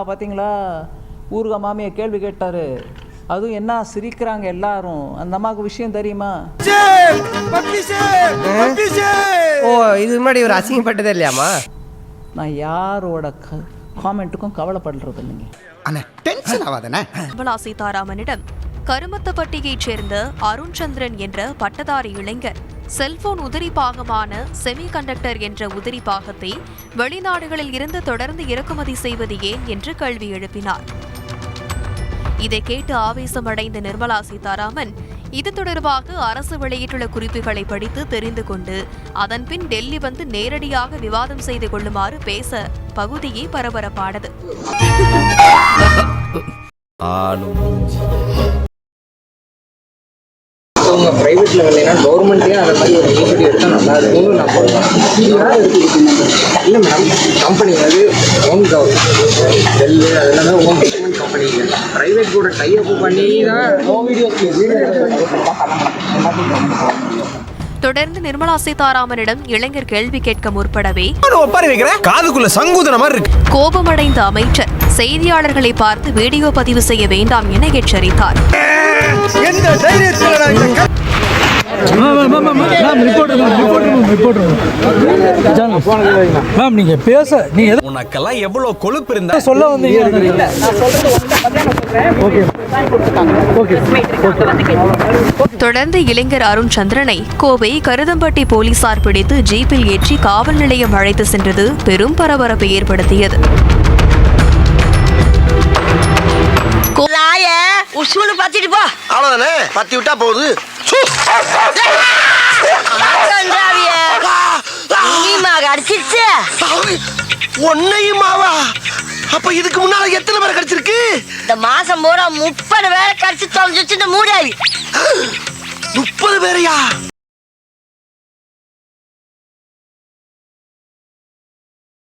பார்த்தீங்களா ஊருக மாமியை கேள்வி கேட்டார். அதுவும் என்ன சிரிக்கிறாங்க எல்லாரும். அந்த அம்மாவுக்கு விஷயம் தெரியுமா? ஓ இது முன்னாடி ஒரு அசிங்கப்பட்டதே இல்லையாமா? நான் யாரோட காமெண்ட்டுக்கும் கவலைப்படுறது இல்லைங்க. நிர்மலா சீதாராமனிடம் கருமத்தப்பட்டியைச் சேர்ந்த அருண் சந்திரன் என்ற பட்டதாரி இளைஞர் செல்போன் உதிரி பாகமான செமிகண்டக்டர் என்ற உதிரி பாகத்தை வெளிநாடுகளில் இருந்து தொடர்ந்து இறக்குமதி செய்வது ஏன் என்று கேள்வி எழுப்பினார். இதை கேட்டு ஆவேசமடைந்த நிர்மலா சீதாராமன் இது தொடர்பாக அரசு வெளியிட்டுள்ள குறிப்புகளை படித்து தெரிந்து கொண்டு அதன்பின் டெல்லி வந்து நேரடியாக விவாதம் செய்து கொள்ளுமாறு பேச பகுதியே பரபரப்பானது. அவங்க பிரைவேட்ல வரலைன்னா கவர்மெண்ட்டே அந்த மாதிரி ஒரு இனிஷியேட்டிவ் எடுத்தால் நல்லா இருக்கும்னு நான் சொல்லுவேன். இல்லை மேடம், கம்பெனி அது ஓன் கவர்மெண்ட் டெல்லி அதெல்லாமே ஓன் கவர்மெண்ட் கம்பெனி இல்லை, ப்ரைவேட் கூட டைஅப் பண்ணி தான் தொடர்ந்து நிர்மலா சீதாராமனிடம் இளைஞர் கேள்வி கேட்க முற்படவே காதுக்குள்ள சங்கூதன மாதிரி இருக்கு. கோபமடைந்த அமைச்சர் செய்தியாளர்களை பார்த்து வீடியோ பதிவு செய்ய வேண்டாம் என எச்சரித்தார். உனக்கெல்லாம் எவ்வளவு கொழுப்பு இருந்தா சொல்ல வந்தீங்க. தொடர்ந்து இளைஞர் அருண் சந்திரனை கோவை கருதம்பட்டி போலீசார் பிடித்து ஜீப்பில் ஏற்றி காவல் நிலையம் அழைத்து சென்றது பெரும் பரபரப்பை ஏற்படுத்தியது. அவ்வளவுதானே, பத்தி விட்டா போகுது. ஒன்னையுமாவா? அப்ப இதுக்கு முன்னால எத்தனை பேர் கிடைச்சிருக்கு? இந்த மாசம் பூரா 30 பேரை கடிச்சு தொலைஞ்சிச்சு இந்த மூடாவி. 30 பேரையா?